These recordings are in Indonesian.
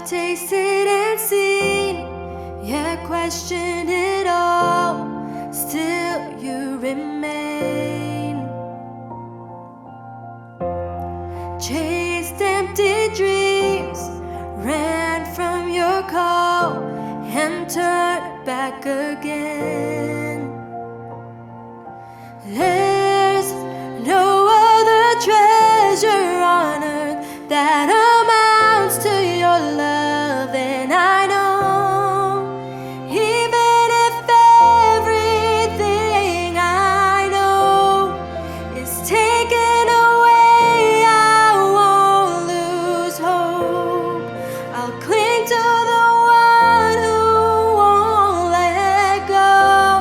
tasted and seen, yet questioned it all, still you remain. Chased empty dreams, ran from your call, and turned back again. There's no other treasure on earth that amounts to your love, and I know, even if everything I know is taken away, I won't lose hope. I'll cling to the one who won't let go.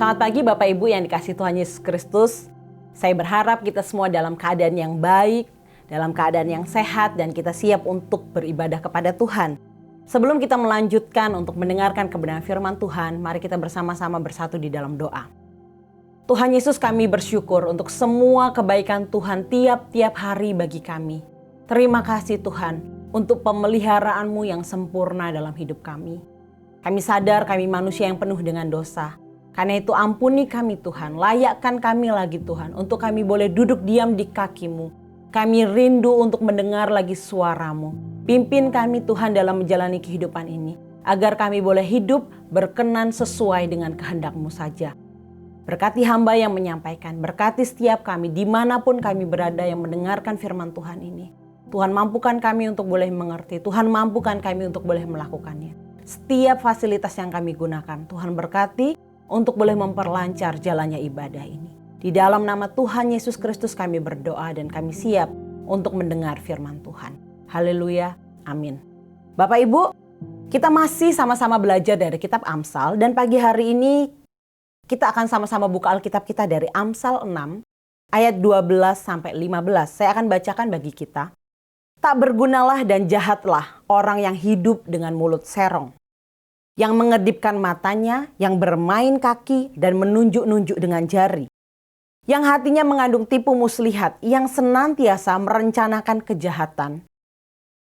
Selamat pagi Bapak Ibu yang dikasihi Tuhan Yesus Kristus. Saya berharap kita semua dalam keadaan yang baik, dalam keadaan yang sehat, dan kita siap untuk beribadah kepada Tuhan. Sebelum kita melanjutkan untuk mendengarkan kebenaran firman Tuhan, mari kita bersama-sama bersatu di dalam doa. Tuhan Yesus, kami bersyukur untuk semua kebaikan Tuhan tiap-tiap hari bagi kami. Terima kasih Tuhan untuk pemeliharaan-Mu yang sempurna dalam hidup kami. Kami sadar kami manusia yang penuh dengan dosa. Karena itu ampuni kami Tuhan, layakkan kami lagi Tuhan, untuk kami boleh duduk diam di kaki-Mu. Kami rindu untuk mendengar lagi suara-Mu. Pimpin kami Tuhan dalam menjalani kehidupan ini, agar kami boleh hidup berkenan sesuai dengan kehendak-Mu saja. Berkati hamba yang menyampaikan, berkati setiap kami dimanapun kami berada yang mendengarkan firman Tuhan ini. Tuhan mampukan kami untuk boleh mengerti, Tuhan mampukan kami untuk boleh melakukannya. Setiap fasilitas yang kami gunakan, Tuhan berkati, untuk boleh memperlancar jalannya ibadah ini. Di dalam nama Tuhan Yesus Kristus kami berdoa dan kami siap untuk mendengar firman Tuhan. Haleluya, amin. Bapak Ibu, kita masih sama-sama belajar dari kitab Amsal dan pagi hari ini kita akan sama-sama buka Alkitab kita dari Amsal 6 ayat 12 sampai 15. Saya akan bacakan bagi kita. Tak bergunalah dan jahatlah orang yang hidup dengan mulut serong, yang mengedipkan matanya, yang bermain kaki dan menunjuk-nunjuk dengan jari, yang hatinya mengandung tipu muslihat, yang senantiasa merencanakan kejahatan,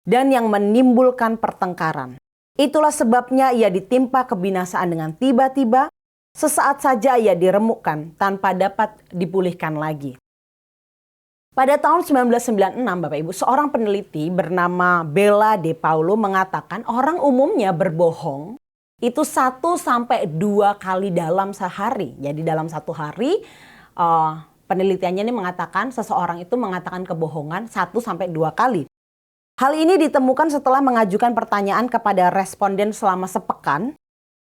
dan yang menimbulkan pertengkaran. Itulah sebabnya ia ditimpa kebinasaan dengan tiba-tiba, sesaat saja ia diremukkan tanpa dapat dipulihkan lagi. Pada tahun 1996, Bapak Ibu, seorang peneliti bernama Bella De Paulo mengatakan orang umumnya berbohong itu 1-2 kali dalam sehari. Jadi dalam satu hari penelitiannya ini mengatakan seseorang itu mengatakan kebohongan 1-2 kali. Hal ini ditemukan setelah mengajukan pertanyaan kepada responden selama sepekan.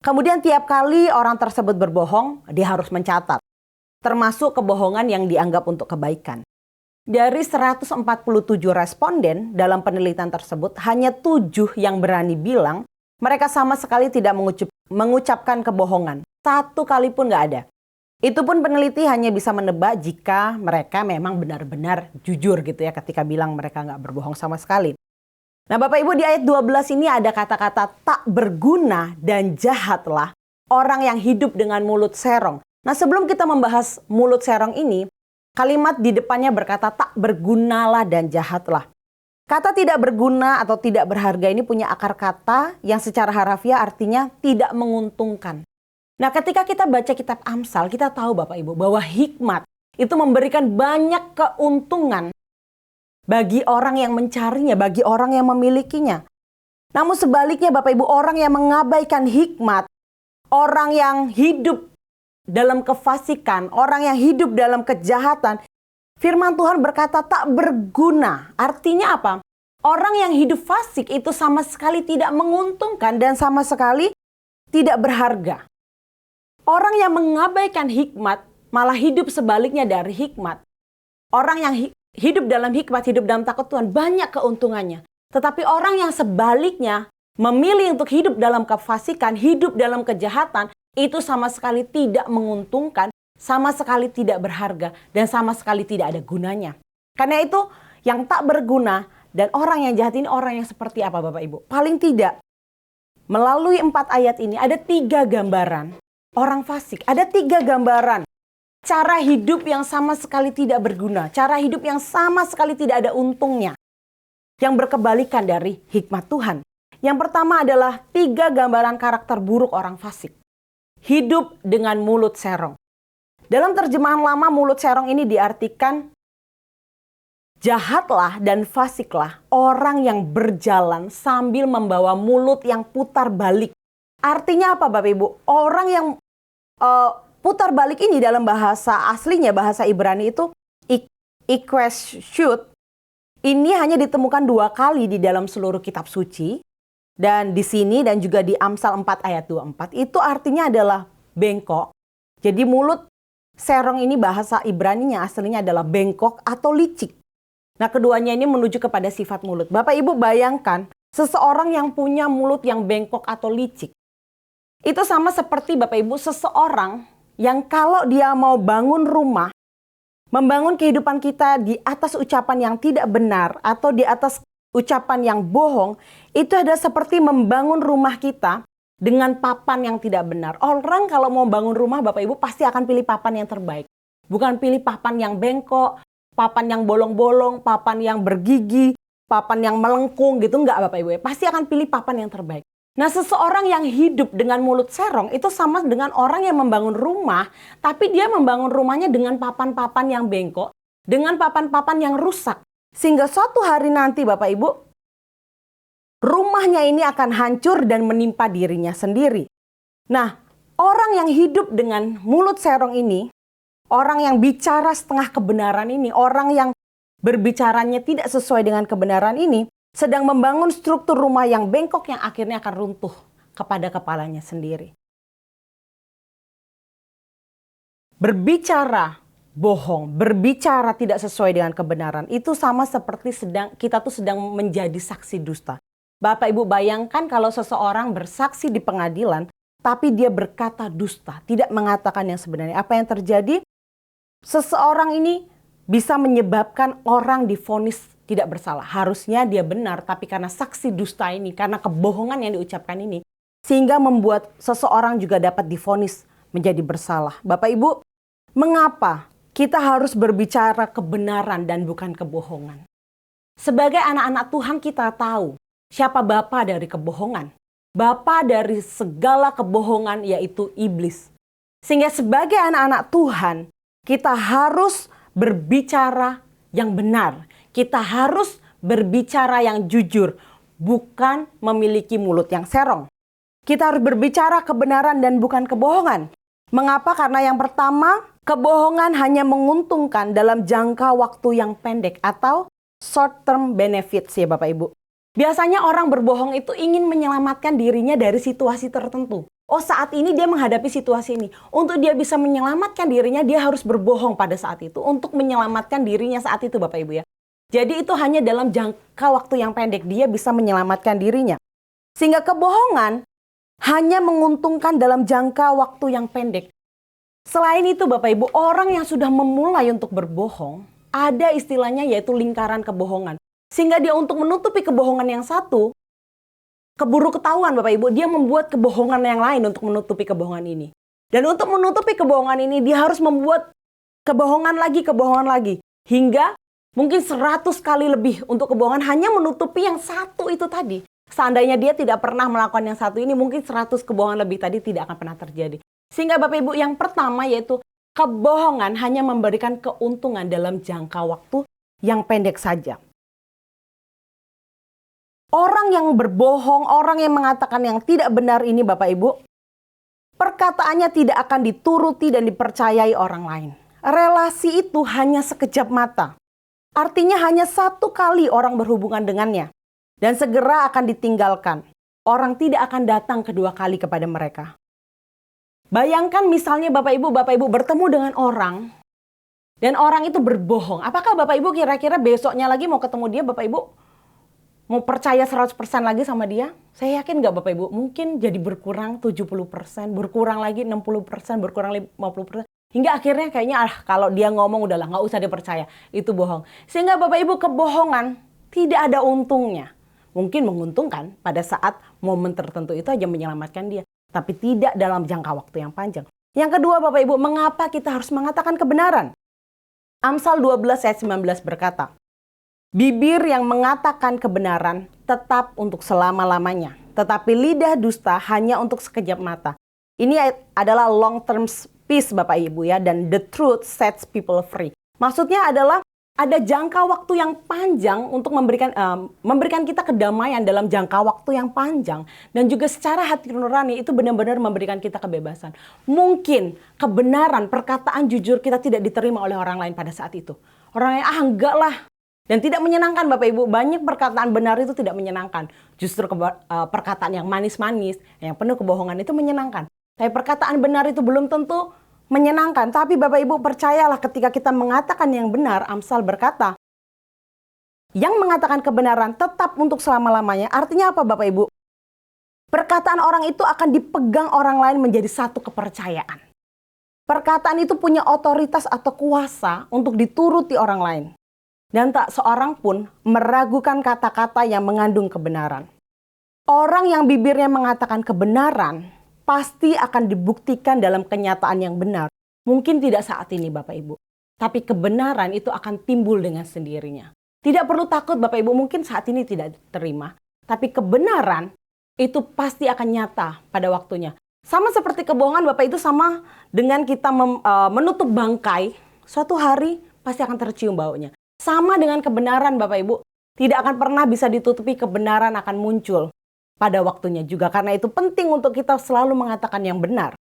Kemudian tiap kali orang tersebut berbohong, dia harus mencatat. Termasuk kebohongan yang dianggap untuk kebaikan. Dari 147 responden dalam penelitian tersebut, hanya 7 yang berani bilang mereka sama sekali tidak mengucapkan kebohongan. 1 kali pun nggak ada. Itu pun peneliti hanya bisa menebak jika mereka memang benar-benar jujur gitu ya ketika bilang mereka nggak berbohong sama sekali. Nah Bapak Ibu, di ayat 12 ini ada kata-kata tak berguna dan jahatlah orang yang hidup dengan mulut serong. Nah sebelum kita membahas mulut serong ini, kalimat di depannya berkata tak bergunalah dan jahatlah. Kata tidak berguna atau tidak berharga ini punya akar kata yang secara harafiah artinya tidak menguntungkan. Nah ketika kita baca kitab Amsal, kita tahu Bapak Ibu bahwa hikmat itu memberikan banyak keuntungan bagi orang yang mencarinya, bagi orang yang memilikinya. Namun sebaliknya Bapak Ibu, orang yang mengabaikan hikmat, orang yang hidup dalam kefasikan, orang yang hidup dalam kejahatan, firman Tuhan berkata tak berguna. Artinya apa? Orang yang hidup fasik itu sama sekali tidak menguntungkan dan sama sekali tidak berharga. Orang yang mengabaikan hikmat malah hidup sebaliknya dari hikmat. Orang yang hidup dalam hikmat, hidup dalam takut Tuhan, banyak keuntungannya. Tetapi orang yang sebaliknya memilih untuk hidup dalam kefasikan, hidup dalam kejahatan, itu sama sekali tidak menguntungkan, sama sekali tidak berharga, dan sama sekali tidak ada gunanya. Karena itu yang tak berguna dan orang yang jahat ini orang yang seperti apa Bapak Ibu? Paling tidak melalui 4 ayat ini ada 3 gambaran orang fasik. Ada 3 gambaran cara hidup yang sama sekali tidak berguna. Cara hidup yang sama sekali tidak ada untungnya. Yang berkebalikan dari hikmat Tuhan. Yang pertama adalah 3 gambaran karakter buruk orang fasik. Hidup dengan mulut serong. Dalam terjemahan lama, mulut serong ini diartikan jahatlah dan fasiklah orang yang berjalan sambil membawa mulut yang putar balik. Artinya apa Bapak Ibu? Orang yang putar balik ini dalam bahasa aslinya, bahasa Ibrani itu ikweshut. Ini hanya ditemukan 2 kali di dalam seluruh kitab suci. Dan di sini dan juga di Amsal 4 ayat 24 itu artinya adalah bengkok. Jadi mulut serong ini bahasa Ibraninya aslinya adalah bengkok atau licik. Nah keduanya ini menuju kepada sifat mulut. Bapak Ibu bayangkan seseorang yang punya mulut yang bengkok atau licik. Itu sama seperti Bapak Ibu seseorang yang kalau dia mau bangun rumah, membangun kehidupan kita di atas ucapan yang tidak benar atau di atas ucapan yang bohong, itu adalah seperti membangun rumah kita dengan papan yang tidak benar. Orang kalau mau bangun rumah, Bapak Ibu pasti akan pilih papan yang terbaik. Bukan pilih papan yang bengkok, papan yang bolong-bolong, papan yang bergigi, papan yang melengkung gitu. Enggak Bapak Ibu, pasti akan pilih papan yang terbaik. Nah, seseorang yang hidup dengan mulut serong itu sama dengan orang yang membangun rumah, tapi dia membangun rumahnya dengan papan-papan yang bengkok, dengan papan-papan yang rusak. Sehingga suatu hari nanti Bapak Ibu, rumahnya ini akan hancur dan menimpa dirinya sendiri. Nah, orang yang hidup dengan mulut serong ini, orang yang bicara setengah kebenaran ini, orang yang berbicaranya tidak sesuai dengan kebenaran ini, sedang membangun struktur rumah yang bengkok yang akhirnya akan runtuh kepada kepalanya sendiri. Berbicara bohong, berbicara tidak sesuai dengan kebenaran, itu sama seperti kita sedang menjadi saksi dusta. Bapak Ibu bayangkan kalau seseorang bersaksi di pengadilan, tapi dia berkata dusta, tidak mengatakan yang sebenarnya. Apa yang terjadi? Seseorang ini bisa menyebabkan orang divonis tidak bersalah. Harusnya dia benar, tapi karena saksi dusta ini, karena kebohongan yang diucapkan ini, sehingga membuat seseorang juga dapat divonis menjadi bersalah. Bapak Ibu, mengapa kita harus berbicara kebenaran dan bukan kebohongan? Sebagai anak-anak Tuhan kita tahu siapa bapa dari kebohongan. Bapa dari segala kebohongan yaitu iblis. Sehingga sebagai anak-anak Tuhan, kita harus berbicara yang benar. Kita harus berbicara yang jujur, bukan memiliki mulut yang serong. Kita harus berbicara kebenaran dan bukan kebohongan. Mengapa? Karena yang pertama, kebohongan hanya menguntungkan dalam jangka waktu yang pendek atau short term benefits ya Bapak Ibu. Biasanya orang berbohong itu ingin menyelamatkan dirinya dari situasi tertentu. Oh, saat ini dia menghadapi situasi ini. Untuk dia bisa menyelamatkan dirinya, dia harus berbohong pada saat itu untuk menyelamatkan dirinya saat itu Bapak Ibu ya. Jadi itu hanya dalam jangka waktu yang pendek dia bisa menyelamatkan dirinya. Sehingga kebohongan hanya menguntungkan dalam jangka waktu yang pendek. Selain itu Bapak Ibu, orang yang sudah memulai untuk berbohong, ada istilahnya yaitu lingkaran kebohongan. Sehingga dia untuk menutupi kebohongan yang satu, keburu ketahuan Bapak Ibu, dia membuat kebohongan yang lain untuk menutupi kebohongan ini. Dan untuk menutupi kebohongan ini, dia harus membuat kebohongan lagi. Hingga mungkin 100 kali lebih untuk kebohongan hanya menutupi yang satu itu tadi. Seandainya dia tidak pernah melakukan yang satu ini, mungkin 100 kebohongan lebih tadi tidak akan pernah terjadi. Sehingga Bapak Ibu yang pertama yaitu kebohongan hanya memberikan keuntungan dalam jangka waktu yang pendek saja. Orang yang berbohong, orang yang mengatakan yang tidak benar ini Bapak Ibu, perkataannya tidak akan dituruti dan dipercayai orang lain. Relasi itu hanya sekejap mata. Artinya hanya satu kali orang berhubungan dengannya. Dan segera akan ditinggalkan. Orang tidak akan datang kedua kali kepada mereka. Bayangkan misalnya Bapak Ibu bertemu dengan orang. Dan orang itu berbohong. Apakah Bapak Ibu kira-kira besoknya lagi mau ketemu dia Bapak Ibu? Mau percaya 100% lagi sama dia? Saya yakin nggak Bapak Ibu? Mungkin jadi berkurang 70%, berkurang lagi 60%, berkurang 50%. Hingga akhirnya kayaknya kalau dia ngomong udahlah nggak usah dipercaya. Itu bohong. Sehingga Bapak Ibu kebohongan tidak ada untungnya. Mungkin menguntungkan pada saat momen tertentu itu aja menyelamatkan dia. Tapi tidak dalam jangka waktu yang panjang. Yang kedua Bapak Ibu, mengapa kita harus mengatakan kebenaran? Amsal 12 ayat 19 berkata, bibir yang mengatakan kebenaran tetap untuk selama-lamanya. Tetapi lidah dusta hanya untuk sekejap mata. Ini adalah long term peace Bapak Ibu ya. Dan the truth sets people free. Maksudnya adalah ada jangka waktu yang panjang untuk memberikan kita kedamaian dalam jangka waktu yang panjang. Dan juga secara hati nurani itu benar-benar memberikan kita kebebasan. Mungkin kebenaran, perkataan jujur kita tidak diterima oleh orang lain pada saat itu. Orang lain, enggak lah. Dan tidak menyenangkan Bapak Ibu. Banyak perkataan benar itu tidak menyenangkan. Justru perkataan yang manis-manis, yang penuh kebohongan itu menyenangkan. Tapi perkataan benar itu belum tentu menyenangkan. Tapi Bapak Ibu percayalah ketika kita mengatakan yang benar, Amsal berkata, yang mengatakan kebenaran tetap untuk selama-lamanya. Artinya apa Bapak Ibu? Perkataan orang itu akan dipegang orang lain menjadi satu kepercayaan. Perkataan itu punya otoritas atau kuasa untuk dituruti orang lain. Dan tak seorang pun meragukan kata-kata yang mengandung kebenaran. Orang yang bibirnya mengatakan kebenaran pasti akan dibuktikan dalam kenyataan yang benar. Mungkin tidak saat ini Bapak Ibu. Tapi kebenaran itu akan timbul dengan sendirinya. Tidak perlu takut Bapak Ibu, mungkin saat ini tidak diterima. Tapi kebenaran itu pasti akan nyata pada waktunya. Sama seperti kebohongan Bapak, itu sama dengan kita menutup bangkai, suatu hari pasti akan tercium baunya. Sama dengan kebenaran Bapak Ibu, tidak akan pernah bisa ditutupi, kebenaran akan muncul pada waktunya juga. Karena itu penting untuk kita selalu mengatakan yang benar.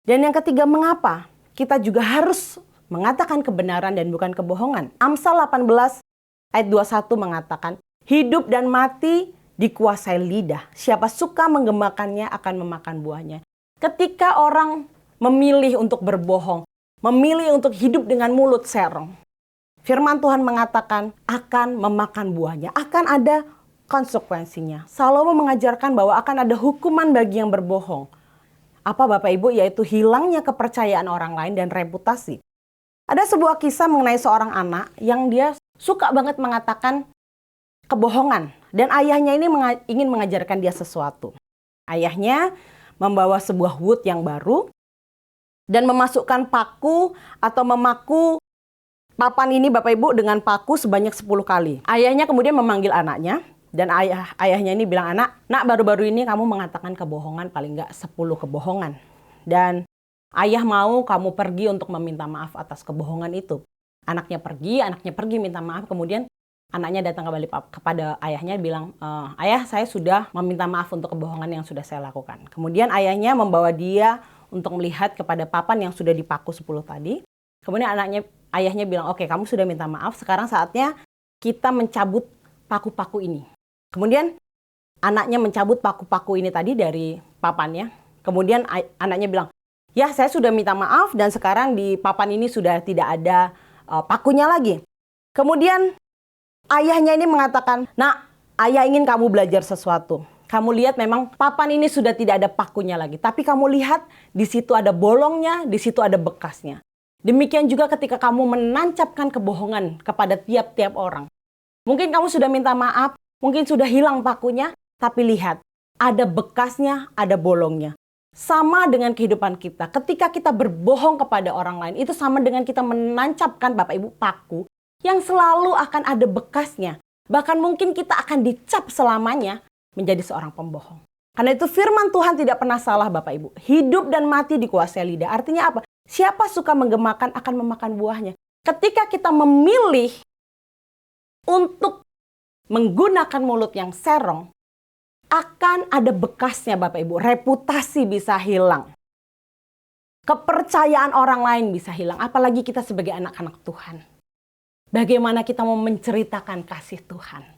Dan yang ketiga, mengapa kita juga harus mengatakan kebenaran dan bukan kebohongan. Amsal 18 ayat 21 mengatakan, hidup dan mati dikuasai lidah. Siapa suka menggemakannya akan memakan buahnya. Ketika orang memilih untuk berbohong, memilih untuk hidup dengan mulut serong, firman Tuhan mengatakan akan memakan buahnya, akan ada konsekuensinya. Salomo mengajarkan bahwa akan ada hukuman bagi yang berbohong. Apa Bapak Ibu? Yaitu hilangnya kepercayaan orang lain dan reputasi. Ada sebuah kisah mengenai seorang anak yang dia suka banget mengatakan kebohongan. Dan ayahnya ini ingin mengajarkan dia sesuatu. Ayahnya membawa sebuah wood yang baru dan memasukkan paku atau memaku papan ini Bapak Ibu dengan paku sebanyak 10 kali. Ayahnya kemudian memanggil anaknya dan ayahnya ini bilang, nak baru-baru ini kamu mengatakan kebohongan paling enggak 10 kebohongan. Dan ayah mau kamu pergi untuk meminta maaf atas kebohongan itu. Anaknya pergi minta maaf, kemudian anaknya datang kembali kepada ayahnya bilang, ayah saya sudah meminta maaf untuk kebohongan yang sudah saya lakukan. Kemudian ayahnya membawa dia untuk melihat kepada papan yang sudah dipaku 10 tadi. Kemudian ayahnya bilang, oke, kamu sudah minta maaf, sekarang saatnya kita mencabut paku-paku ini. Kemudian anaknya mencabut paku-paku ini tadi dari papannya. Kemudian anaknya bilang, ya saya sudah minta maaf dan sekarang di papan ini sudah tidak ada pakunya lagi. Kemudian ayahnya ini mengatakan, nak, ayah ingin kamu belajar sesuatu. Kamu lihat memang papan ini sudah tidak ada pakunya lagi. Tapi kamu lihat di situ ada bolongnya, di situ ada bekasnya. Demikian juga ketika kamu menancapkan kebohongan kepada tiap-tiap orang. Mungkin kamu sudah minta maaf, mungkin sudah hilang pakunya, tapi lihat, ada bekasnya, ada bolongnya. Sama dengan kehidupan kita. Ketika kita berbohong kepada orang lain, itu sama dengan kita menancapkan Bapak Ibu paku yang selalu akan ada bekasnya. Bahkan mungkin kita akan dicap selamanya menjadi seorang pembohong. Karena itu firman Tuhan tidak pernah salah Bapak Ibu. Hidup dan mati dikuasai lidah. Artinya apa? Siapa suka menggemakan akan memakan buahnya. Ketika kita memilih untuk menggunakan mulut yang serong, akan ada bekasnya Bapak Ibu. Reputasi bisa hilang. Kepercayaan orang lain bisa hilang. Apalagi kita sebagai anak-anak Tuhan. Bagaimana kita mau menceritakan kasih Tuhan.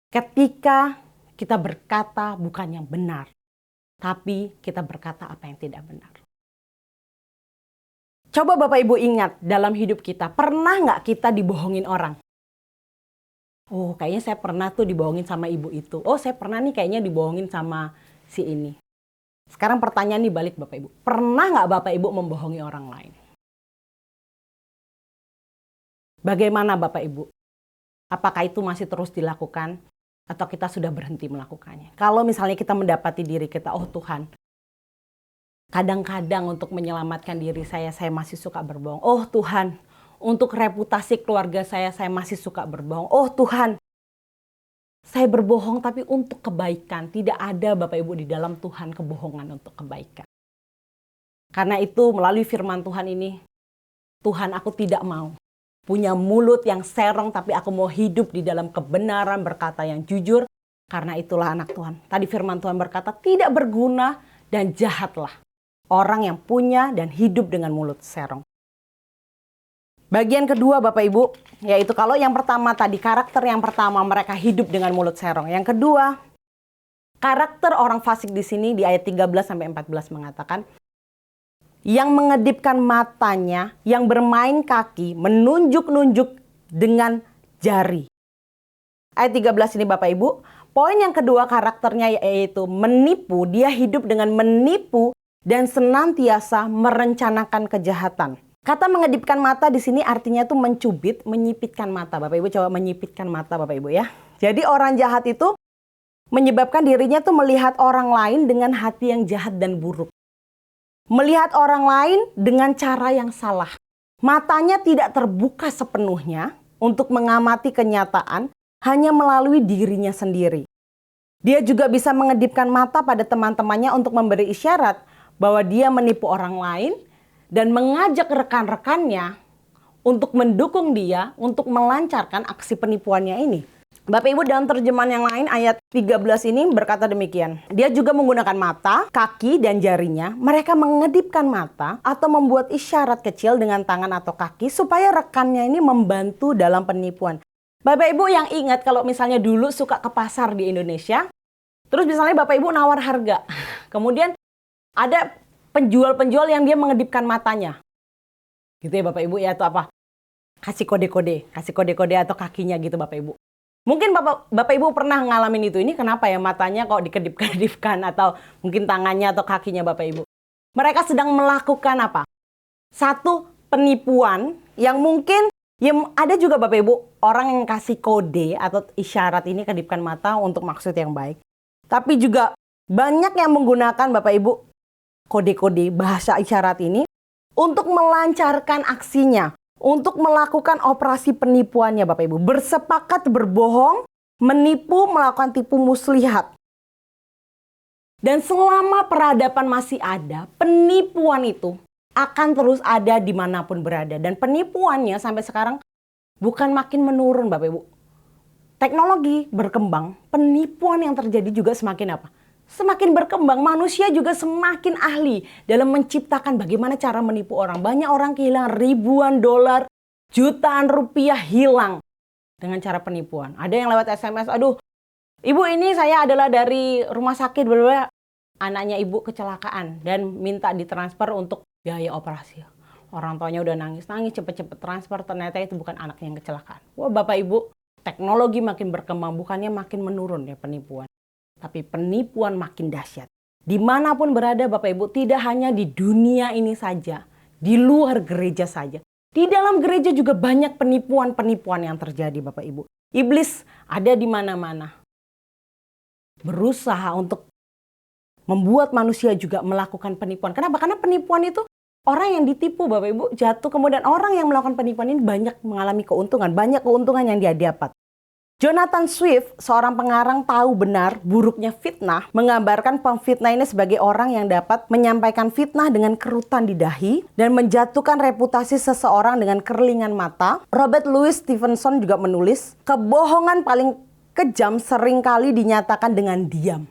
Ketika kita berkata bukan yang benar. Tapi kita berkata apa yang tidak benar. Coba Bapak Ibu ingat dalam hidup kita. Pernah nggak kita dibohongin orang? Oh, kayaknya saya pernah tuh dibohongin sama ibu itu. Oh, saya pernah nih kayaknya dibohongin sama si ini. Sekarang pertanyaan nih balik Bapak Ibu. Pernah nggak Bapak Ibu membohongi orang lain? Bagaimana Bapak Ibu? Apakah itu masih terus dilakukan? Atau kita sudah berhenti melakukannya? Kalau misalnya kita mendapati diri kita, oh Tuhan, kadang-kadang untuk menyelamatkan diri saya masih suka berbohong. Oh Tuhan, untuk reputasi keluarga saya masih suka berbohong. Oh Tuhan, saya berbohong tapi untuk kebaikan. Tidak ada Bapak Ibu di dalam Tuhan kebohongan untuk kebaikan. Karena itu melalui firman Tuhan ini, Tuhan aku tidak mau punya mulut yang serong tapi aku mau hidup di dalam kebenaran, berkata yang jujur. Karena itulah anak Tuhan. Tadi firman Tuhan berkata tidak berguna dan jahatlah orang yang punya dan hidup dengan mulut serong. Bagian kedua Bapak Ibu, yaitu kalau yang pertama tadi karakter yang pertama mereka hidup dengan mulut serong. Yang kedua, karakter orang fasik di sini di ayat 13 sampai 14 mengatakan yang mengedipkan matanya, yang bermain kaki, menunjuk-nunjuk dengan jari. Ayat 13 ini Bapak Ibu, poin yang kedua karakternya yaitu menipu, dia hidup dengan menipu dan senantiasa merencanakan kejahatan. Kata mengedipkan mata di sini artinya tuh mencubit, menyipitkan mata. Bapak Ibu coba menyipitkan mata Bapak Ibu ya. Jadi orang jahat itu menyebabkan dirinya tuh melihat orang lain dengan hati yang jahat dan buruk. Melihat orang lain dengan cara yang salah. Matanya tidak terbuka sepenuhnya untuk mengamati kenyataan hanya melalui dirinya sendiri. Dia juga bisa mengedipkan mata pada teman-temannya untuk memberi isyarat bahwa dia menipu orang lain dan mengajak rekan-rekannya untuk mendukung dia untuk melancarkan aksi penipuannya ini. Bapak Ibu, dalam terjemahan yang lain ayat 13 ini berkata demikian. Dia juga menggunakan mata, kaki, dan jarinya. Mereka mengedipkan mata atau membuat isyarat kecil dengan tangan atau kaki supaya rekannya ini membantu dalam penipuan. Bapak Ibu yang ingat kalau misalnya dulu suka ke pasar di Indonesia, terus misalnya Bapak Ibu nawar harga. Kemudian ada penjual-penjual yang dia mengedipkan matanya. Gitu ya Bapak Ibu ya, atau apa? Kasih kode-kode atau kakinya gitu Bapak Ibu. Mungkin Bapak Ibu pernah ngalamin itu. Ini kenapa ya matanya kok dikedip-kedipkan atau mungkin tangannya atau kakinya Bapak Ibu. Mereka sedang melakukan apa? Satu penipuan yang mungkin ya ada juga Bapak Ibu orang yang kasih kode atau isyarat ini kedipkan mata untuk maksud yang baik. Tapi juga banyak yang menggunakan Bapak Ibu kode-kode bahasa isyarat ini untuk melancarkan aksinya, untuk melakukan operasi penipuannya Bapak Ibu. Bersepakat berbohong, menipu, melakukan tipu muslihat. Dan selama peradaban masih ada, penipuan itu akan terus ada dimanapun berada. Dan penipuannya sampai sekarang bukan makin menurun Bapak Ibu. Teknologi berkembang, penipuan yang terjadi juga semakin apa? Semakin berkembang, manusia juga semakin ahli dalam menciptakan bagaimana cara menipu orang. Banyak orang kehilangan ribuan dolar, jutaan rupiah hilang dengan cara penipuan. Ada yang lewat SMS, aduh ibu ini saya adalah dari rumah sakit, berbeda anaknya ibu kecelakaan dan minta ditransfer untuk biaya operasi. Orang tuanya udah nangis-nangis, cepet-cepet transfer, ternyata itu bukan anaknya yang kecelakaan. Wah Bapak Ibu, teknologi makin berkembang, bukannya makin menurun ya penipuan. Tapi penipuan makin dahsyat. Dimanapun berada Bapak Ibu, tidak hanya di dunia ini saja, di luar gereja saja. Di dalam gereja juga banyak penipuan-penipuan yang terjadi Bapak Ibu. Iblis ada di mana-mana. Berusaha untuk membuat manusia juga melakukan penipuan. Kenapa? Karena penipuan itu orang yang ditipu Bapak Ibu jatuh. Kemudian orang yang melakukan penipuan ini banyak mengalami keuntungan. Banyak keuntungan yang dia dapat. Jonathan Swift, seorang pengarang tahu benar buruknya fitnah, menggambarkan pemfitnah ini sebagai orang yang dapat menyampaikan fitnah dengan kerutan di dahi dan menjatuhkan reputasi seseorang dengan kerlingan mata. Robert Louis Stevenson juga menulis, kebohongan paling kejam seringkali dinyatakan dengan diam.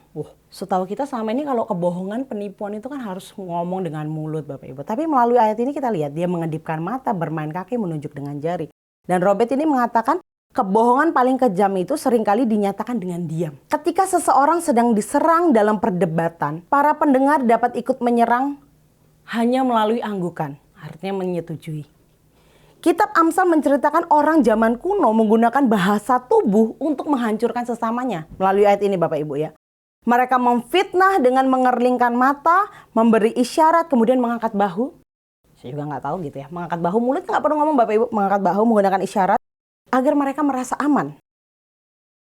Setahu kita selama ini kalau kebohongan, penipuan itu kan harus ngomong dengan mulut Bapak Ibu. Tapi melalui ayat ini kita lihat dia mengedipkan mata, bermain kaki, menunjuk dengan jari. Dan Robert ini mengatakan, kebohongan paling kejam itu seringkali dinyatakan dengan diam. Ketika seseorang sedang diserang dalam perdebatan, para pendengar dapat ikut menyerang hanya melalui anggukan, artinya menyetujui. Kitab Amsal menceritakan orang zaman kuno menggunakan bahasa tubuh untuk menghancurkan sesamanya. Melalui ayat ini Bapak Ibu ya. Mereka memfitnah dengan mengerlingkan mata, memberi isyarat, kemudian mengangkat bahu. Saya juga nggak tahu gitu ya. Mengangkat bahu, mulut nggak perlu ngomong Bapak Ibu. Mengangkat bahu menggunakan isyarat agar mereka merasa aman.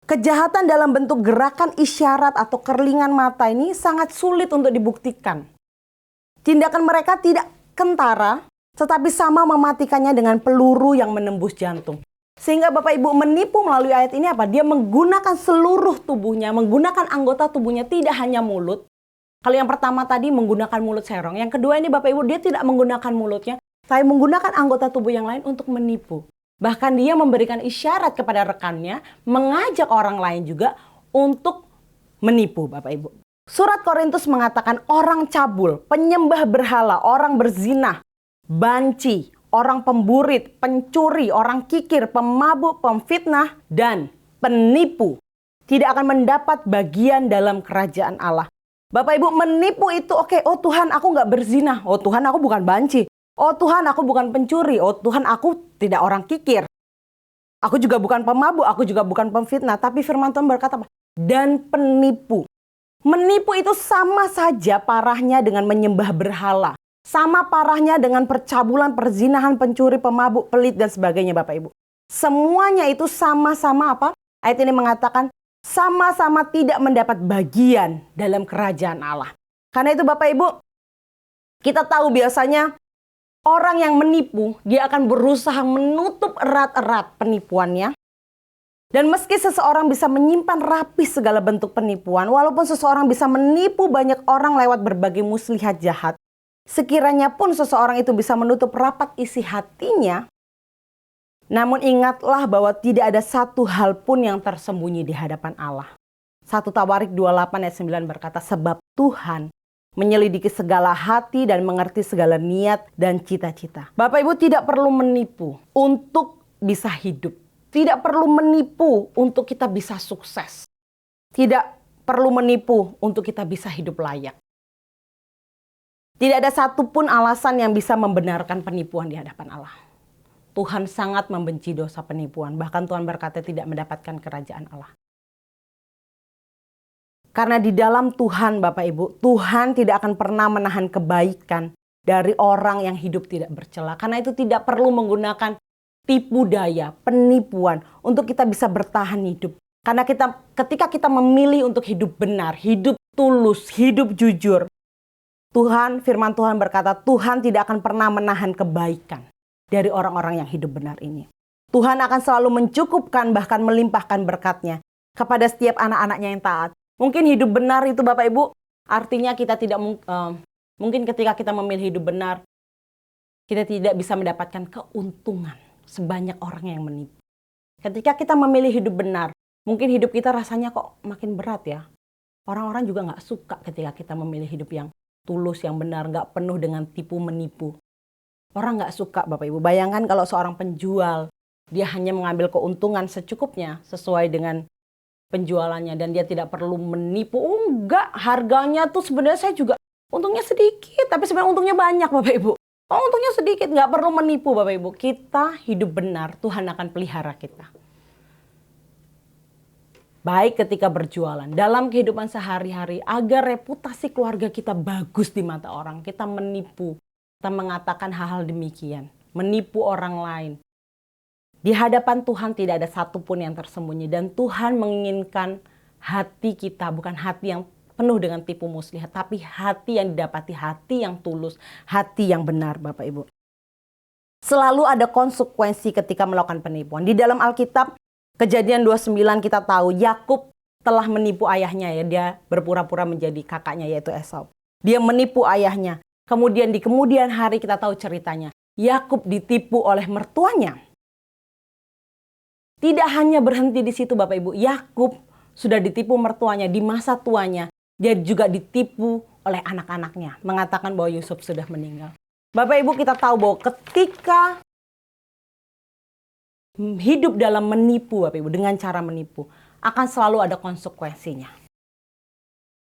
Kejahatan dalam bentuk gerakan isyarat atau kerlingan mata ini sangat sulit untuk dibuktikan. Tindakan mereka tidak kentara, tetapi sama mematikannya dengan peluru yang menembus jantung. Sehingga Bapak Ibu menipu melalui ayat ini apa? Dia menggunakan seluruh tubuhnya, menggunakan anggota tubuhnya, tidak hanya mulut. Kalau yang pertama tadi menggunakan mulut serong. Yang kedua ini Bapak Ibu, dia tidak menggunakan mulutnya, tapi menggunakan anggota tubuh yang lain untuk menipu. Bahkan dia memberikan isyarat kepada rekannya, mengajak orang lain juga untuk menipu Bapak Ibu. Surat Korintus mengatakan orang cabul, penyembah berhala, orang berzina, banci, orang pemburit, pencuri, orang kikir, pemabuk, pemfitnah, dan penipu tidak akan mendapat bagian dalam kerajaan Allah. Bapak Ibu, menipu itu oke, oh Tuhan aku gak berzina, oh Tuhan aku bukan banci, oh Tuhan aku bukan pencuri, oh Tuhan aku tidak orang kikir. Aku juga bukan pemabuk, aku juga bukan pemfitnah. Tapi firman Tuhan berkata apa? Dan penipu. Menipu itu sama saja parahnya dengan menyembah berhala. Sama parahnya dengan percabulan, perzinahan, pencuri, pemabuk, pelit, dan sebagainya Bapak Ibu. Semuanya itu sama-sama apa? Ayat ini mengatakan sama-sama tidak mendapat bagian dalam kerajaan Allah. Karena itu Bapak Ibu, kita tahu biasanya orang yang menipu, dia akan berusaha menutup erat-erat penipuannya. Dan meski seseorang bisa menyimpan rapi segala bentuk penipuan, walaupun seseorang bisa menipu banyak orang lewat berbagai muslihat jahat, sekiranya pun seseorang itu bisa menutup rapat isi hatinya, namun ingatlah bahwa tidak ada satu hal pun yang tersembunyi di hadapan Allah. 1 Tawarik 28 ayat 9 berkata, sebab Tuhan menyelidiki segala hati dan mengerti segala niat dan cita-cita. Bapak Ibu tidak perlu menipu untuk bisa hidup. Tidak perlu menipu untuk kita bisa sukses. Tidak perlu menipu untuk kita bisa hidup layak. Tidak ada satupun alasan yang bisa membenarkan penipuan di hadapan Allah. Tuhan sangat membenci dosa penipuan. Bahkan Tuhan berkata tidak mendapatkan kerajaan Allah. Karena di dalam Tuhan Bapak Ibu, Tuhan tidak akan pernah menahan kebaikan dari orang yang hidup tidak bercela. Karena itu tidak perlu menggunakan tipu daya, penipuan untuk kita bisa bertahan hidup. Karena ketika kita memilih untuk hidup benar, hidup tulus, hidup jujur, firman Tuhan berkata, Tuhan tidak akan pernah menahan kebaikan dari orang-orang yang hidup benar ini. Tuhan akan selalu mencukupkan bahkan melimpahkan berkat-Nya kepada setiap anak-anaknya yang taat. Mungkin hidup benar itu Bapak Ibu, artinya kita tidak mungkin ketika kita memilih hidup benar, kita tidak bisa mendapatkan keuntungan sebanyak orang yang menipu. Ketika kita memilih hidup benar, mungkin hidup kita rasanya kok makin berat ya. Orang-orang juga nggak suka ketika kita memilih hidup yang tulus, yang benar, nggak penuh dengan tipu menipu. Orang nggak suka Bapak Ibu. Bayangkan kalau seorang penjual, dia hanya mengambil keuntungan secukupnya sesuai dengan penjualannya dan dia tidak perlu menipu. Oh enggak, harganya tuh sebenarnya saya juga untungnya sedikit, tapi sebenarnya untungnya banyak Bapak Ibu. Oh untungnya sedikit, nggak perlu menipu Bapak Ibu. Kita hidup benar, Tuhan akan pelihara kita. Baik ketika berjualan, dalam kehidupan sehari-hari, agar reputasi keluarga kita bagus di mata orang, kita menipu, kita mengatakan hal-hal demikian, menipu orang lain. Di hadapan Tuhan tidak ada satupun yang tersembunyi dan Tuhan menginginkan hati kita, bukan hati yang penuh dengan tipu muslihat, tapi hati yang didapati, hati yang tulus, hati yang benar Bapak Ibu. Selalu ada konsekuensi ketika melakukan penipuan. Di dalam Alkitab, Kejadian 29 kita tahu Yakub telah menipu ayahnya ya, dia berpura-pura menjadi kakaknya yaitu Esau. Dia menipu ayahnya. Kemudian di kemudian hari kita tahu ceritanya. Yakub ditipu oleh mertuanya. Tidak hanya berhenti di situ Bapak Ibu. Yakub sudah ditipu mertuanya di masa tuanya. Dia juga ditipu oleh anak-anaknya. Mengatakan bahwa Yusuf sudah meninggal. Bapak Ibu kita tahu bahwa ketika hidup dalam menipu Bapak Ibu, dengan cara menipu, akan selalu ada konsekuensinya.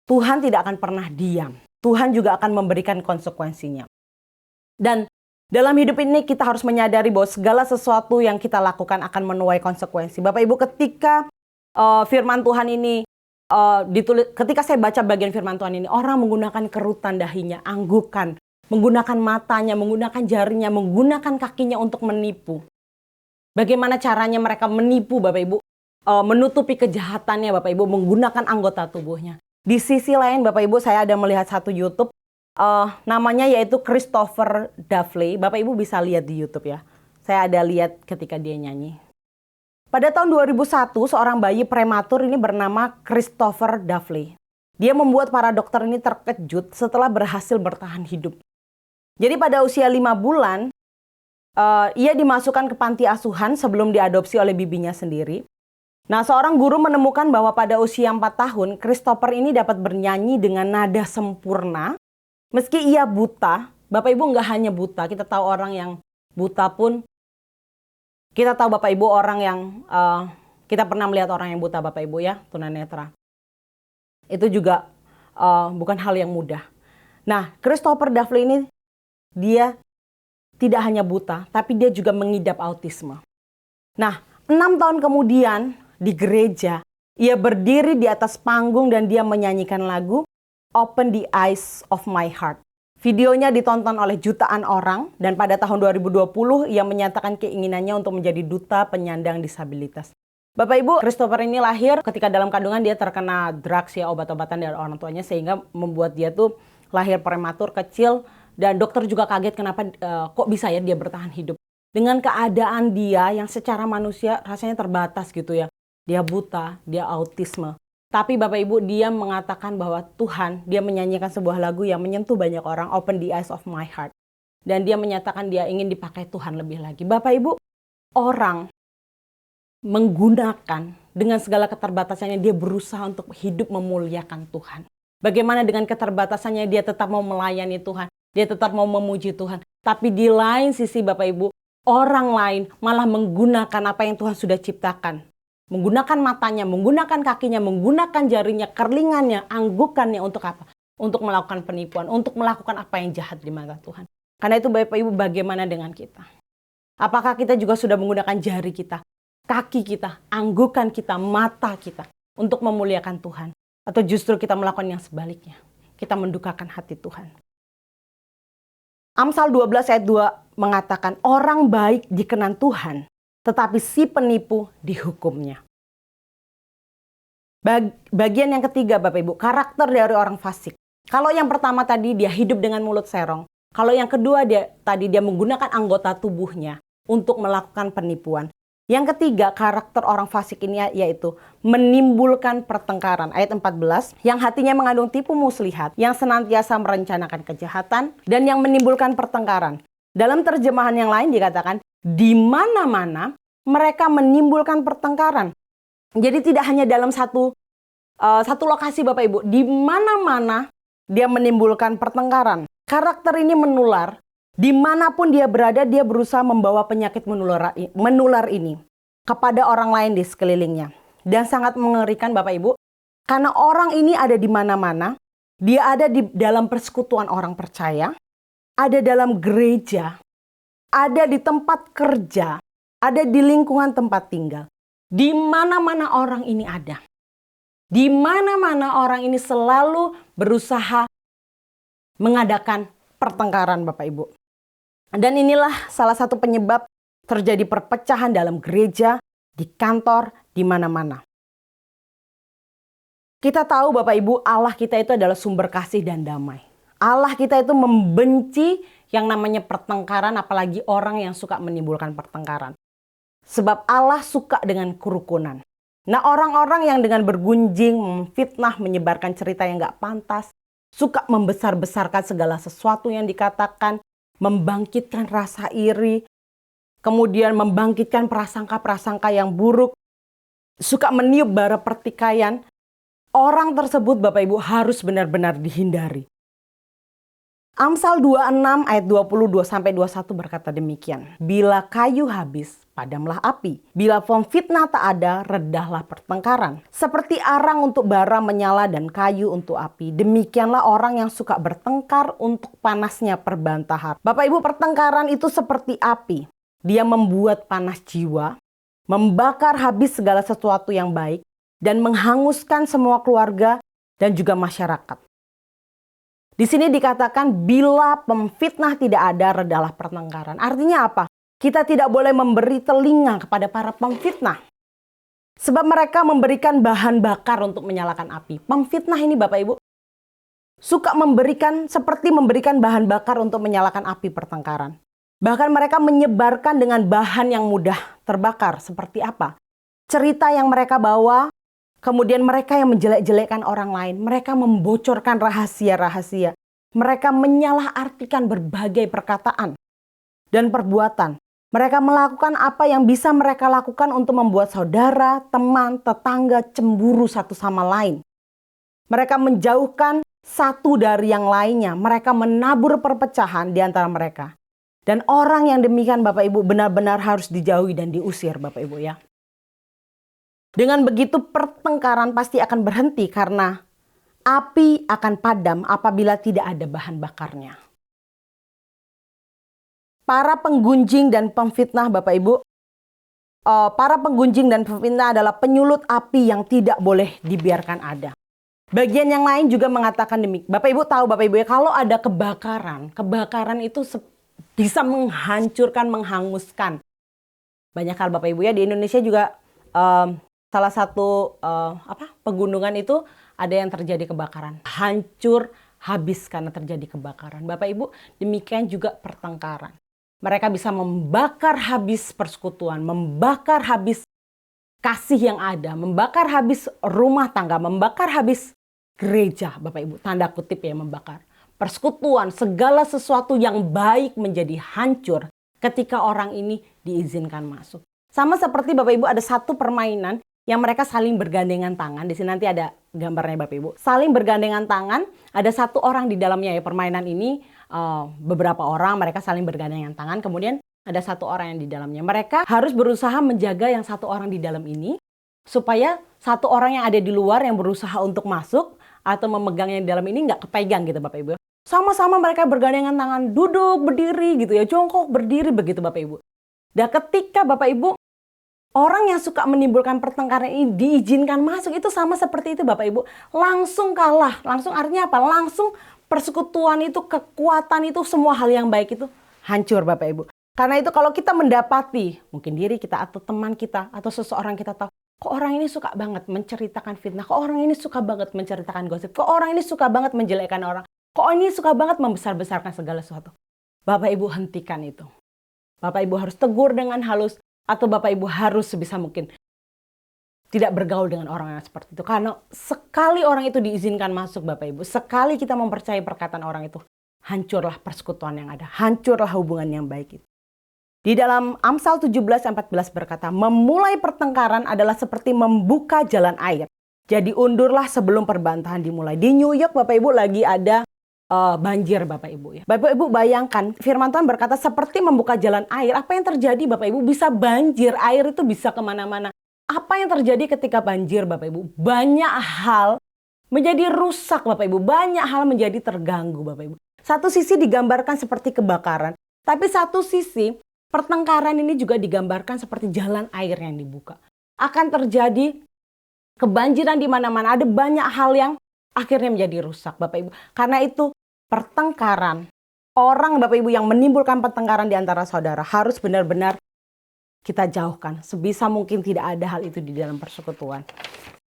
Tuhan tidak akan pernah diam. Tuhan juga akan memberikan konsekuensinya. Dan dalam hidup ini kita harus menyadari bahwa segala sesuatu yang kita lakukan akan menuai konsekuensi. Bapak Ibu ketika firman Tuhan ini ketika saya baca bagian firman Tuhan ini, orang menggunakan kerutan dahinya, anggukan, menggunakan matanya, menggunakan jarinya, menggunakan kakinya untuk menipu. Bagaimana caranya mereka menipu Bapak Ibu, menutupi kejahatannya Bapak Ibu, menggunakan anggota tubuhnya. Di sisi lain Bapak Ibu, saya ada melihat satu YouTube, namanya yaitu Christopher Davley. Bapak Ibu bisa lihat di YouTube ya. Saya ada lihat ketika dia nyanyi. Pada tahun 2001, seorang bayi prematur ini bernama Christopher Davley. Dia membuat para dokter ini terkejut setelah berhasil bertahan hidup. Jadi pada usia 5 bulan, ia dimasukkan ke panti asuhan sebelum diadopsi oleh bibinya sendiri. Nah, seorang guru menemukan bahwa pada usia 4 tahun, Christopher ini dapat bernyanyi dengan nada sempurna. Meski ia buta, Bapak Ibu nggak hanya buta, kita tahu orang yang buta pun, kita tahu Bapak Ibu orang yang, kita pernah melihat orang yang buta Bapak Ibu ya, tunanetra. Itu juga bukan hal yang mudah. Nah, Christopher Davley ini, dia tidak hanya buta, tapi dia juga mengidap autisme. Nah, 6 tahun kemudian di gereja, Ia berdiri di atas panggung dan dia menyanyikan lagu Open the Eyes of My Heart. Videonya ditonton oleh jutaan orang dan pada tahun 2020 ia menyatakan keinginannya untuk menjadi duta penyandang disabilitas. Bapak Ibu, Christopher ini lahir ketika dalam kandungan dia terkena drugs ya, obat-obatan dari orang tuanya sehingga membuat dia tuh lahir prematur kecil dan dokter juga kaget kenapa kok bisa ya dia bertahan hidup. Dengan keadaan dia yang secara manusia rasanya terbatas gitu ya. Dia buta, dia autisme. Tapi Bapak Ibu, dia mengatakan bahwa Tuhan, dia menyanyikan sebuah lagu yang menyentuh banyak orang, Open the Eyes of My Heart. Dan dia menyatakan dia ingin dipakai Tuhan lebih lagi. Bapak Ibu, orang menggunakan dengan segala keterbatasannya, dia berusaha untuk hidup memuliakan Tuhan. Bagaimana dengan keterbatasannya, dia tetap mau melayani Tuhan. Dia tetap mau memuji Tuhan. Tapi di lain sisi Bapak Ibu, orang lain malah menggunakan apa yang Tuhan sudah ciptakan. Menggunakan matanya, menggunakan kakinya, menggunakan jarinya, kerlingannya, anggukannya untuk apa? Untuk melakukan penipuan, untuk melakukan apa yang jahat di mata Tuhan. Karena itu Bapak Ibu, bagaimana dengan kita? Apakah kita juga sudah menggunakan jari kita, kaki kita, anggukan kita, mata kita untuk memuliakan Tuhan? Atau justru kita melakukan yang sebaliknya? Kita mendukakan hati Tuhan. Amsal 12 ayat 2 mengatakan, orang baik dikenan Tuhan, tetapi si penipu dihukumnya. Bagian yang ketiga Bapak Ibu, karakter dari orang fasik. Kalau yang pertama tadi dia hidup dengan mulut serong. Kalau yang kedua dia menggunakan anggota tubuhnya untuk melakukan penipuan. Yang ketiga karakter orang fasik ini yaitu menimbulkan pertengkaran. Ayat 14, yang hatinya mengandung tipu muslihat, yang senantiasa merencanakan kejahatan, dan yang menimbulkan pertengkaran. Dalam terjemahan yang lain dikatakan, di mana-mana mereka menimbulkan pertengkaran. Jadi tidak hanya dalam satu lokasi Bapak Ibu, di mana-mana dia menimbulkan pertengkaran. Karakter ini menular, dimanapun dia berada dia berusaha membawa penyakit menular ini kepada orang lain di sekelilingnya. Dan sangat mengerikan Bapak Ibu, karena orang ini ada di mana-mana, dia ada di dalam persekutuan orang percaya, ada dalam gereja, ada di tempat kerja, ada di lingkungan tempat tinggal. Di mana-mana orang ini ada. Di mana-mana orang ini selalu berusaha mengadakan pertengkaran Bapak Ibu. Dan inilah salah satu penyebab terjadi perpecahan dalam gereja, di kantor, di mana-mana. Kita tahu Bapak Ibu, Allah kita itu adalah sumber kasih dan damai. Allah kita itu membenci yang namanya pertengkaran, apalagi orang yang suka menimbulkan pertengkaran. Sebab Allah suka dengan kerukunan. Nah, orang-orang yang dengan bergunjing, memfitnah, menyebarkan cerita yang gak pantas, suka membesar-besarkan segala sesuatu yang dikatakan, membangkitkan rasa iri, kemudian membangkitkan prasangka-prasangka yang buruk, suka meniup bara pertikaian, orang tersebut Bapak Ibu harus benar-benar dihindari. Amsal 26 ayat 22-21 berkata demikian. Bila kayu habis, padamlah api. Bila pemfitnah tak ada, redahlah pertengkaran. Seperti arang untuk bara menyala dan kayu untuk api, demikianlah orang yang suka bertengkar untuk panasnya perbantahan. Bapak Ibu, pertengkaran itu seperti api. Dia membuat panas jiwa, membakar habis segala sesuatu yang baik, dan menghanguskan semua keluarga dan juga masyarakat. Di sini dikatakan bila pemfitnah tidak ada, redahlah pertengkaran. Artinya apa? Kita tidak boleh memberi telinga kepada para pemfitnah. Sebab mereka memberikan bahan bakar untuk menyalakan api. Pemfitnah ini Bapak Ibu suka seperti memberikan bahan bakar untuk menyalakan api pertengkaran. Bahkan mereka menyebarkan dengan bahan yang mudah terbakar. Seperti apa? Cerita yang mereka bawa. Kemudian mereka yang menjelek-jelekkan orang lain, mereka membocorkan rahasia-rahasia. Mereka menyalahartikan berbagai perkataan dan perbuatan. Mereka melakukan apa yang bisa mereka lakukan untuk membuat saudara, teman, tetangga cemburu satu sama lain. Mereka menjauhkan satu dari yang lainnya. Mereka menabur perpecahan di antara mereka. Dan orang yang demikian Bapak Ibu benar-benar harus dijauhi dan diusir Bapak Ibu ya. Dengan begitu pertengkaran pasti akan berhenti karena api akan padam apabila tidak ada bahan bakarnya. Para penggunjing dan pemfitnah Bapak Ibu para penggunjing dan pemfitnah adalah penyulut api yang tidak boleh dibiarkan ada. Bagian yang lain juga mengatakan demikian. Bapak Ibu tahu Bapak Ibu ya, kalau ada kebakaran itu bisa menghancurkan, menghanguskan. Banyak hal Bapak Ibu ya, di Indonesia juga salah satu pegunungan itu ada yang terjadi kebakaran. Hancur habis karena terjadi kebakaran. Bapak Ibu, demikian juga pertengkaran. Mereka bisa membakar habis persekutuan, membakar habis kasih yang ada, membakar habis rumah tangga, membakar habis gereja, Bapak Ibu. Tanda kutip ya, membakar. Persekutuan, segala sesuatu yang baik menjadi hancur ketika orang ini diizinkan masuk. Sama seperti Bapak Ibu ada satu permainan yang mereka saling bergandengan tangan. Di sini nanti ada gambarnya Bapak Ibu. Saling bergandengan tangan, ada satu orang di dalamnya ya permainan ini. Beberapa orang mereka saling bergandengan tangan, kemudian ada satu orang yang di dalamnya. Mereka harus berusaha menjaga yang satu orang di dalam ini supaya satu orang yang ada di luar yang berusaha untuk masuk atau memegang yang di dalam ini nggak kepegang gitu Bapak Ibu. Sama-sama mereka bergandengan tangan, duduk, berdiri gitu ya, jongkok, berdiri begitu Bapak Ibu. Dan ketika Bapak Ibu orang yang suka menimbulkan pertengkaran ini diizinkan masuk, itu sama seperti itu Bapak Ibu. Langsung kalah. Langsung artinya apa? Langsung persekutuan itu, kekuatan itu, semua hal yang baik itu hancur Bapak Ibu. Karena itu kalau kita mendapati, mungkin diri kita atau teman kita atau seseorang kita tahu, kok orang ini suka banget menceritakan fitnah, kok orang ini suka banget menceritakan gosip, kok orang ini suka banget menjelekkan orang, kok ini suka banget membesar-besarkan segala sesuatu. Bapak Ibu hentikan itu. Bapak Ibu harus tegur dengan halus, atau Bapak Ibu harus sebisa mungkin tidak bergaul dengan orang yang seperti itu. Karena sekali orang itu diizinkan masuk Bapak Ibu, sekali kita mempercayai perkataan orang itu, hancurlah persekutuan yang ada, hancurlah hubungan yang baik itu. Di dalam Amsal 17:14 berkata, memulai pertengkaran adalah seperti membuka jalan air. Jadi undurlah sebelum perbantahan dimulai. Di New York Bapak Ibu lagi ada banjir Bapak Ibu ya. Bapak Ibu bayangkan firman Tuhan berkata seperti membuka jalan air. Apa yang terjadi Bapak Ibu? Bisa banjir, air itu bisa kemana-mana. Apa yang terjadi ketika banjir Bapak Ibu? Banyak hal menjadi rusak Bapak Ibu. Banyak hal menjadi terganggu Bapak Ibu. Satu sisi digambarkan seperti kebakaran. Tapi satu sisi pertengkaran ini juga digambarkan seperti jalan air yang dibuka. Akan terjadi kebanjiran di mana-mana. Ada banyak hal yang akhirnya menjadi rusak Bapak Ibu. Karena itu pertengkaran, orang Bapak Ibu yang menimbulkan pertengkaran di antara saudara harus benar-benar kita jauhkan. Sebisa mungkin tidak ada hal itu di dalam persekutuan.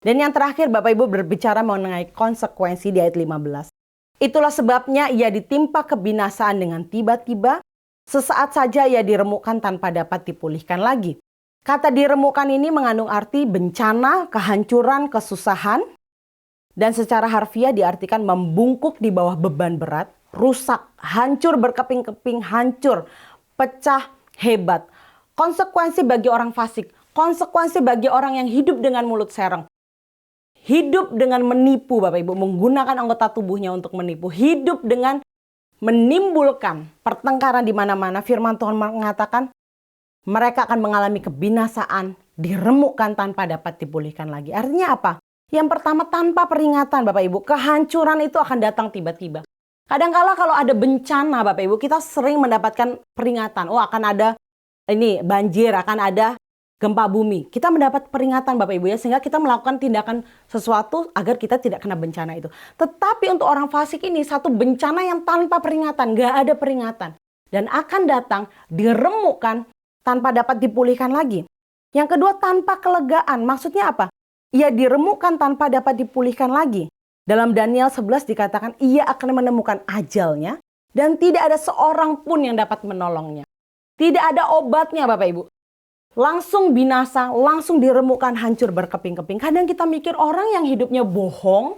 Dan yang terakhir Bapak Ibu berbicara mengenai konsekuensi di ayat 15. Itulah sebabnya ia ditimpa kebinasaan dengan tiba-tiba. Sesaat saja ia diremukkan tanpa dapat dipulihkan lagi. Kata diremukkan ini mengandung arti bencana, kehancuran, kesusahan. Dan secara harfiah diartikan membungkuk di bawah beban berat, rusak, hancur berkeping-keping, hancur, pecah, hebat. Konsekuensi bagi orang fasik, konsekuensi bagi orang yang hidup dengan mulut serong. Hidup dengan menipu Bapak Ibu, menggunakan anggota tubuhnya untuk menipu. Hidup dengan menimbulkan pertengkaran di mana-mana. Firman Tuhan mengatakan mereka akan mengalami kebinasaan, diremukkan tanpa dapat dipulihkan lagi. Artinya apa? Yang pertama, tanpa peringatan Bapak Ibu, kehancuran itu akan datang tiba-tiba. Kadang-kala kalau ada bencana Bapak Ibu, kita sering mendapatkan peringatan. Oh, akan ada ini banjir, akan ada gempa bumi. Kita mendapat peringatan Bapak Ibu ya, sehingga kita melakukan tindakan sesuatu agar kita tidak kena bencana itu. Tetapi untuk orang fasik ini satu bencana yang tanpa peringatan, gak ada peringatan. Dan akan datang, diremukkan tanpa dapat dipulihkan lagi. Yang kedua, tanpa kelegaan. Maksudnya apa? Ia diremukkan tanpa dapat dipulihkan lagi. Dalam Daniel 11 dikatakan ia akan menemukan ajalnya dan tidak ada seorang pun yang dapat menolongnya. Tidak ada obatnya Bapak Ibu. Langsung binasa, langsung diremukkan, hancur berkeping-keping. Kadang kita mikir orang yang hidupnya bohong,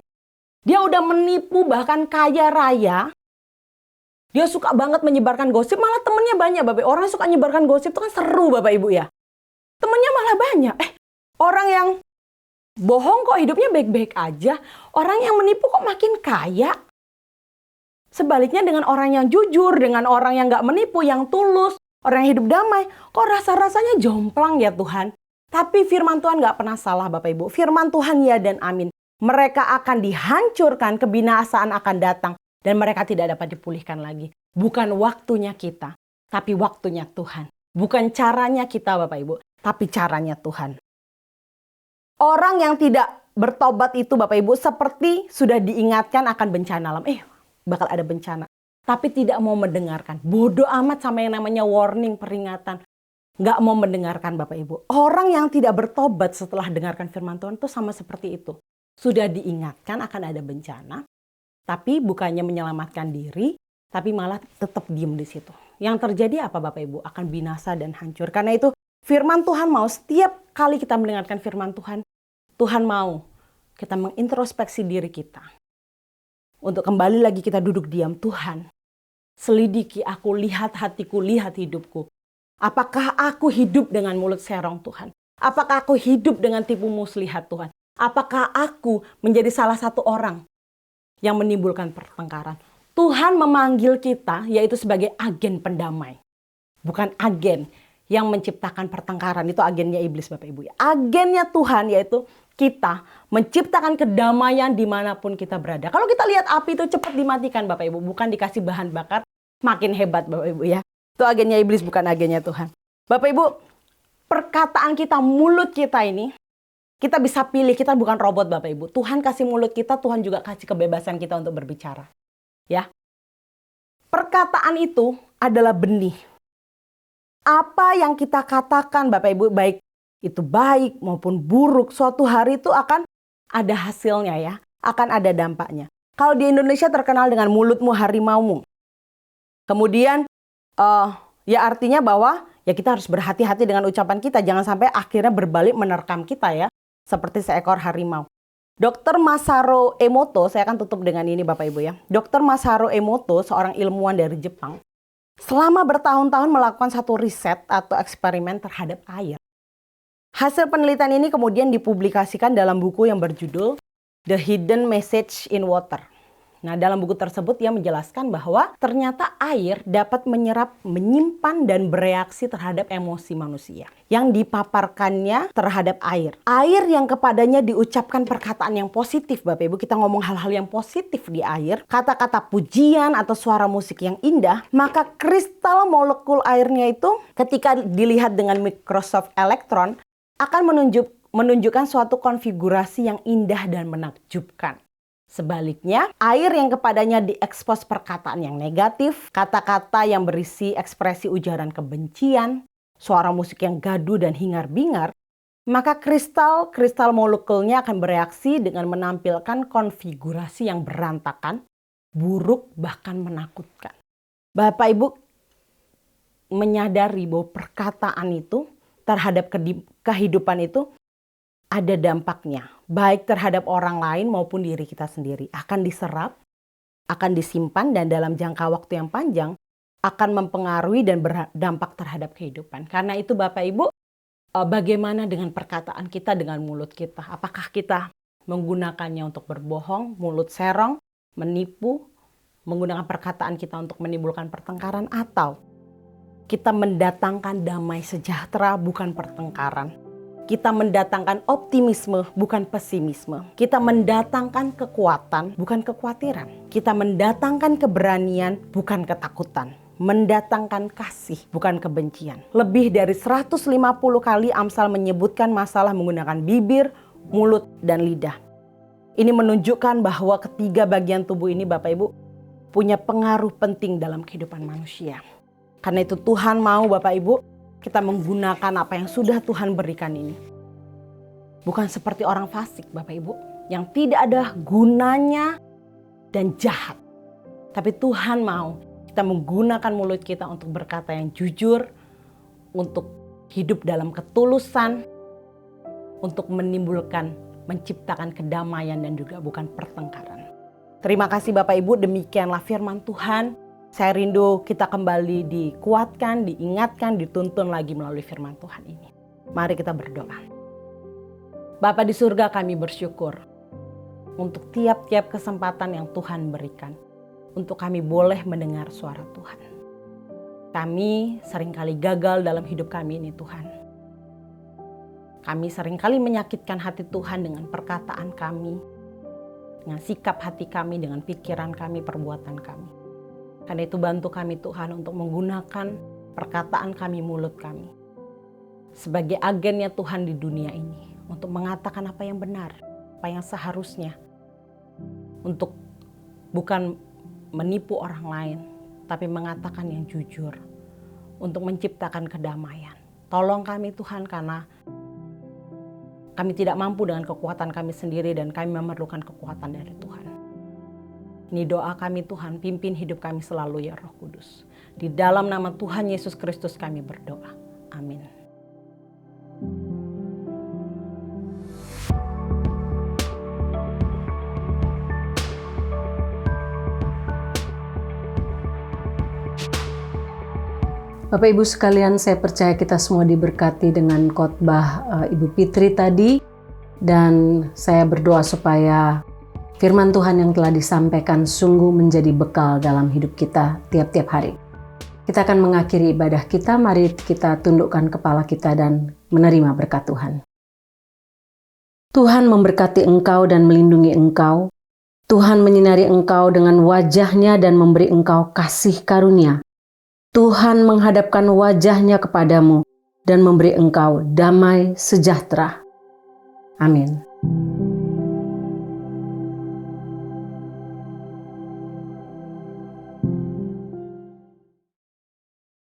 dia udah menipu bahkan kaya raya. Dia suka banget menyebarkan gosip, malah temennya banyak Bapak Ibu. Orang yang suka menyebarkan gosip itu kan seru Bapak Ibu ya. Temennya malah banyak. Orang yang bohong kok hidupnya baik-baik aja. Orang yang menipu kok makin kaya. Sebaliknya dengan orang yang jujur, dengan orang yang gak menipu, yang tulus, orang yang hidup damai, kok rasa-rasanya jomplang ya Tuhan. Tapi firman Tuhan gak pernah salah Bapak Ibu. Firman Tuhan ya dan amin. Mereka akan dihancurkan, kebinasaan akan datang. Dan mereka tidak dapat dipulihkan lagi. Bukan waktunya kita, tapi waktunya Tuhan. Bukan caranya kita Bapak Ibu, tapi caranya Tuhan. Orang yang tidak bertobat itu Bapak Ibu seperti sudah diingatkan akan bencana alam. Bakal ada bencana. Tapi tidak mau mendengarkan. Bodoh amat sama yang namanya warning, peringatan. Nggak mau mendengarkan Bapak Ibu. Orang yang tidak bertobat setelah dengarkan firman Tuhan itu sama seperti itu. Sudah diingatkan akan ada bencana. Tapi bukannya menyelamatkan diri. Tapi malah tetap diem di situ. Yang terjadi apa Bapak Ibu? Akan binasa dan hancur. Karena itu firman Tuhan mau setiap kali kita mendengarkan firman Tuhan. Tuhan mau kita mengintrospeksi diri kita. Untuk kembali lagi kita duduk diam. Tuhan, selidiki aku, lihat hatiku, lihat hidupku. Apakah aku hidup dengan mulut serong Tuhan? Apakah aku hidup dengan tipu muslihat Tuhan? Apakah aku menjadi salah satu orang yang menimbulkan pertengkaran? Tuhan memanggil kita yaitu sebagai agen pendamai. Bukan agen yang menciptakan pertengkaran. Itu agennya iblis Bapak Ibu. Agennya Tuhan yaitu kita menciptakan kedamaian dimanapun kita berada. Kalau kita lihat api itu cepat dimatikan Bapak Ibu. Bukan dikasih bahan bakar makin hebat Bapak Ibu ya. Itu agennya iblis bukan agennya Tuhan. Bapak Ibu, perkataan kita, mulut kita ini, kita bisa pilih, kita bukan robot Bapak Ibu. Tuhan kasih mulut kita, Tuhan juga kasih kebebasan kita untuk berbicara. Ya. Perkataan itu adalah benih. Apa yang kita katakan Bapak Ibu, baik itu baik maupun buruk, suatu hari itu akan ada hasilnya ya. Akan ada dampaknya. Kalau di Indonesia terkenal dengan mulutmu harimaumu. Kemudian ya artinya bahwa ya kita harus berhati-hati dengan ucapan kita. Jangan sampai akhirnya berbalik menerkam kita ya. Seperti seekor harimau. Dr. Masaru Emoto, saya akan tutup dengan ini Bapak Ibu ya. Dr. Masaru Emoto, seorang ilmuwan dari Jepang. Selama bertahun-tahun melakukan satu riset atau eksperimen terhadap air. Hasil penelitian ini kemudian dipublikasikan dalam buku yang berjudul The Hidden Message in Water. Nah, dalam buku tersebut ia menjelaskan bahwa ternyata air dapat menyerap, menyimpan, dan bereaksi terhadap emosi manusia yang dipaparkannya terhadap air. Air yang kepadanya diucapkan perkataan yang positif, Bapak Ibu, kita ngomong hal-hal yang positif di air, kata-kata pujian atau suara musik yang indah, maka kristal molekul airnya itu ketika dilihat dengan mikroskop elektron akan menunjukkan suatu konfigurasi yang indah dan menakjubkan. Sebaliknya, air yang kepadanya diekspos perkataan yang negatif, kata-kata yang berisi ekspresi ujaran kebencian, suara musik yang gaduh dan hingar-bingar, maka kristal molekulnya akan bereaksi dengan menampilkan konfigurasi yang berantakan, buruk, bahkan menakutkan. Bapak Ibu menyadari bahwa perkataan itu terhadap kehidupan itu ada dampaknya, baik terhadap orang lain maupun diri kita sendiri. Akan diserap, akan disimpan, dan dalam jangka waktu yang panjang akan mempengaruhi dan berdampak terhadap kehidupan. Karena itu Bapak Ibu, bagaimana dengan perkataan kita, dengan mulut kita? Apakah kita menggunakannya untuk berbohong, mulut serong, menipu, menggunakan perkataan kita untuk menimbulkan pertengkaran, atau kita mendatangkan damai sejahtera bukan pertengkaran? Kita mendatangkan optimisme, bukan pesimisme. Kita mendatangkan kekuatan, bukan kekhawatiran. Kita mendatangkan keberanian, bukan ketakutan. Mendatangkan kasih, bukan kebencian. Lebih dari 150 kali Amsal menyebutkan masalah menggunakan bibir, mulut, dan lidah. Ini menunjukkan bahwa ketiga bagian tubuh ini Bapak Ibu punya pengaruh penting dalam kehidupan manusia. Karena itu Tuhan mau Bapak Ibu kita menggunakan apa yang sudah Tuhan berikan ini. Bukan seperti orang fasik Bapak Ibu, yang tidak ada gunanya dan jahat. Tapi Tuhan mau kita menggunakan mulut kita untuk berkata yang jujur, untuk hidup dalam ketulusan, untuk menimbulkan, menciptakan kedamaian dan juga bukan pertengkaran. Terima kasih Bapak Ibu, demikianlah firman Tuhan. Saya rindu kita kembali dikuatkan, diingatkan, dituntun lagi melalui firman Tuhan ini. Mari kita berdoa. Bapa di surga, kami bersyukur untuk tiap-tiap kesempatan yang Tuhan berikan. Untuk kami boleh mendengar suara Tuhan. Kami seringkali gagal dalam hidup kami ini Tuhan. Kami seringkali menyakitkan hati Tuhan dengan perkataan kami, dengan sikap hati kami, dengan pikiran kami, perbuatan kami. Karena itu bantu kami Tuhan untuk menggunakan perkataan kami, mulut kami. sebagai agennya Tuhan di dunia ini untuk mengatakan apa yang benar, apa yang seharusnya, untuk bukan menipu orang lain, tapi mengatakan yang jujur, untuk menciptakan kedamaian. Tolong kami Tuhan, karena kami tidak mampu dengan kekuatan kami sendiri dan kami memerlukan kekuatan dari Tuhan. Ini doa kami Tuhan, pimpin hidup kami selalu ya Roh Kudus. Di dalam nama Tuhan Yesus Kristus kami berdoa. Amin. Bapak Ibu sekalian, saya percaya kita semua diberkati dengan khotbah Ibu Fitri tadi. Dan saya berdoa supaya firman Tuhan yang telah disampaikan sungguh menjadi bekal dalam hidup kita tiap-tiap hari. Kita akan mengakhiri ibadah kita, mari kita tundukkan kepala kita dan menerima berkat Tuhan. Tuhan memberkati engkau dan melindungi engkau. Tuhan menyinari engkau dengan wajah-Nya dan memberi engkau kasih karunia. Tuhan menghadapkan wajah-Nya kepadamu dan memberi engkau damai sejahtera. Amin.